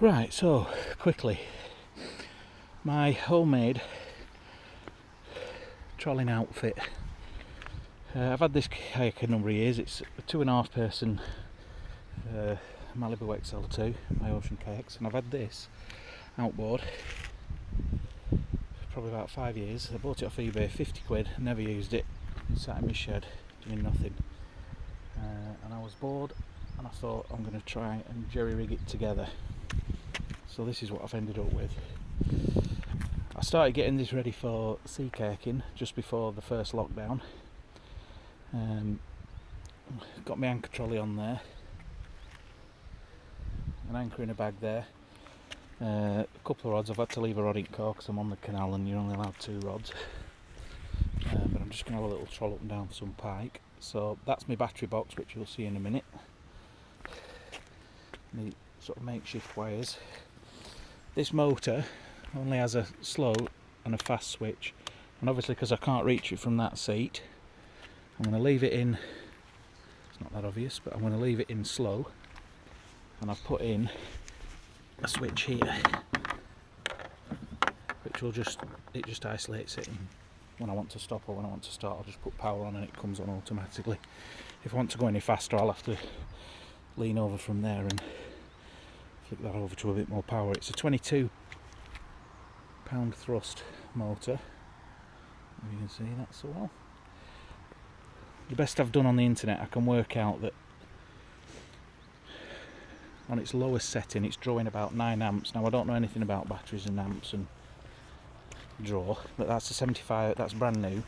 Right, so quickly, my homemade trolling outfit. I've had this kayak a number of years. It's a 2.5 person Malibu XL2, my ocean kayaks, and I've had this outboard probably about 5 years. I bought it off eBay, 50 quid, never used it. It sat in my shed doing nothing, and I was bored and I thought I'm going to try and jerry rig it together. So this is what I've ended up with. I started getting this ready for sea kayaking just before the first lockdown. Got my anchor trolley on there, an anchor in a bag there, a couple of rods. I've had to leave a rod in core because I'm on the canal and you're only allowed 2 rods, but I'm just going to have a little troll up and down some pike. So that's my battery box, which you'll see in a minute. My sort of makeshift wires. This motor only has a slow and a fast switch, and obviously because I can't reach it from that seat, I'm going to leave it in, it's not that obvious, but I'm going to leave it in slow, and I've put in a switch here which will just isolates it, and when I want to stop or when I want to start I'll just put power on and it comes on automatically. If I want to go any faster I'll have to lean over from there and flick that over to a bit more power. It's a 22 pound thrust motor, you can see that so well. The best I've done on the internet, I can work out that on its lowest setting it's drawing about 9 amps. Now I don't know anything about batteries and amps and draw, but that's a 75, that's brand new,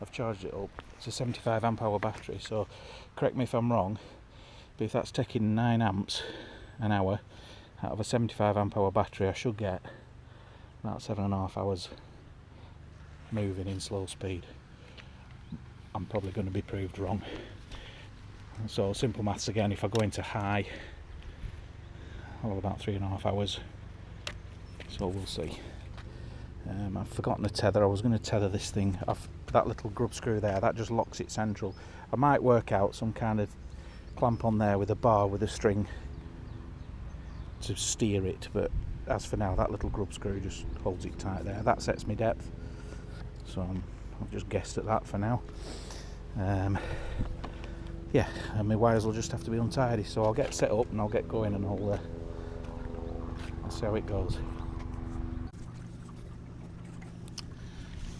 I've charged it up, it's a 75 amp hour battery, so correct me if I'm wrong, but if that's taking 9 amps an hour out of a 75 amp hour battery, I should get about 7.5 hours moving in slow speed. I'm probably going to be proved wrong. So simple maths again, if I go into high, I'll have about 3.5 hours. So we'll see. I've forgotten to tether. I was going to tether this thing. That little grub screw there, that just locks it central. I might work out some kind of clamp on there with a bar with a string to steer it, but as for now that little grub screw just holds it tight there. That sets me depth, so I've just guessed at that for now. Yeah, and my wires will just have to be untidy, so I'll get set up and I'll get going and I'll see how it goes.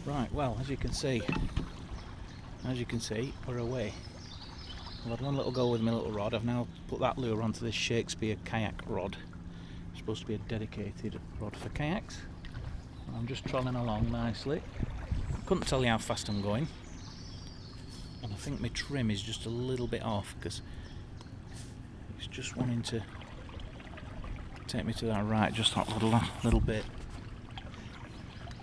Right, well, as you can see we're away. Well, I've done a little go with my little rod. I've now put that lure onto this Shakespeare kayak rod. It's supposed to be a dedicated rod for kayaks. I'm just trolling along nicely. Couldn't tell you how fast I'm going, and I think my trim is just a little bit off because it's just wanting to take me to that right, just that little bit.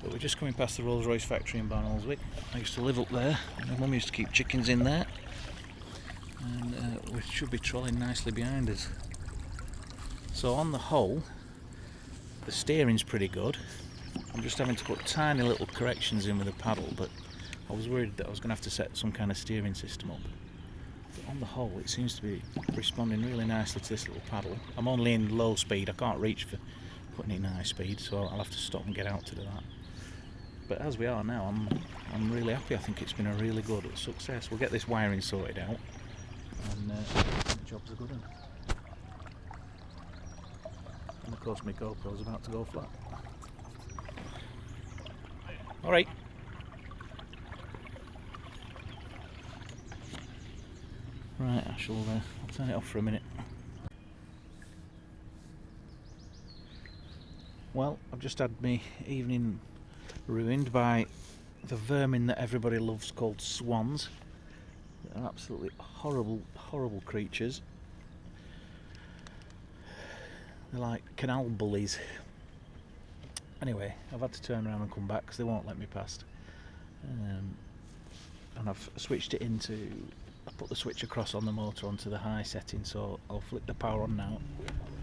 But we're just coming past the Rolls-Royce factory in Barnoldswick. I used to live up there, and my mum used to keep chickens in there, and we should be trolling nicely behind us. So on the whole, the steering's pretty good. I'm just having to put tiny little corrections in with the paddle, but I was worried that I was going to have to set some kind of steering system up. But on the whole, it seems to be responding really nicely to this little paddle. I'm only in low speed, I can't reach for putting it in high speed, so I'll have to stop and get out to do that. But as we are now, I'm really happy. I think it's been a really good success. We'll get this wiring sorted out, and the job's a good one. And of course my GoPro's about to go flat. Alright. Right, I'll turn it off for a minute. Well, I've just had my evening ruined by the vermin that everybody loves called swans. They're absolutely horrible, horrible creatures. They're like canal bullies. Anyway, I've had to turn around and come back because they won't let me past. And I've switched it into, I put the switch across on the motor onto the high setting, so I'll flick the power on now,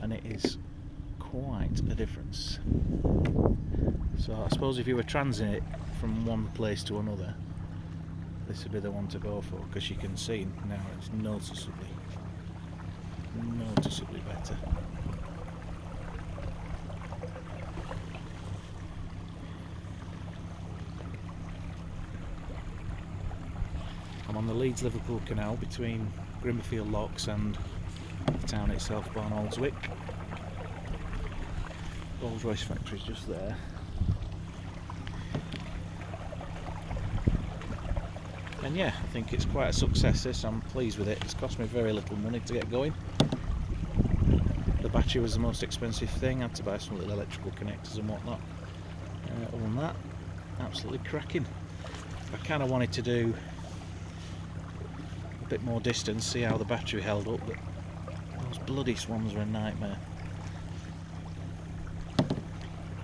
and it is quite a difference. So I suppose if you were transiting it from one place to another, this would be the one to go for, because you can see now it's noticeably better. the Leeds-Liverpool Canal between Grimmerfield Locks and the town itself, Barnoldswick. Rolls-Royce factory's just there. And yeah, I think it's quite a success this. I'm pleased with it. It's cost me very little money to get going. The battery was the most expensive thing. I had to buy some little electrical connectors and whatnot. Other than that, absolutely cracking. I kind of wanted to do a bit more distance, see how the battery held up, but those bloody swans are a nightmare.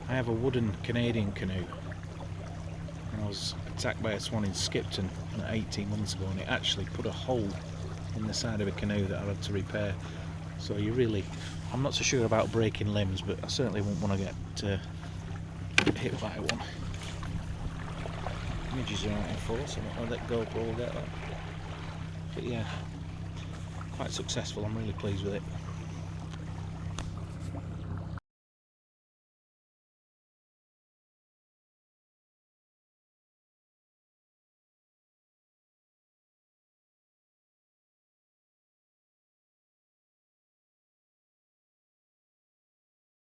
I have a wooden Canadian canoe, and I was attacked by a swan in Skipton 18 months ago, and it actually put a hole in the side of a canoe that I had to repair. So you really, I'm not so sure about breaking limbs, but I certainly wouldn't want to get hit by one. Images are out in force, I don't know that GoPro will get that. But yeah, quite successful, I'm really pleased with it.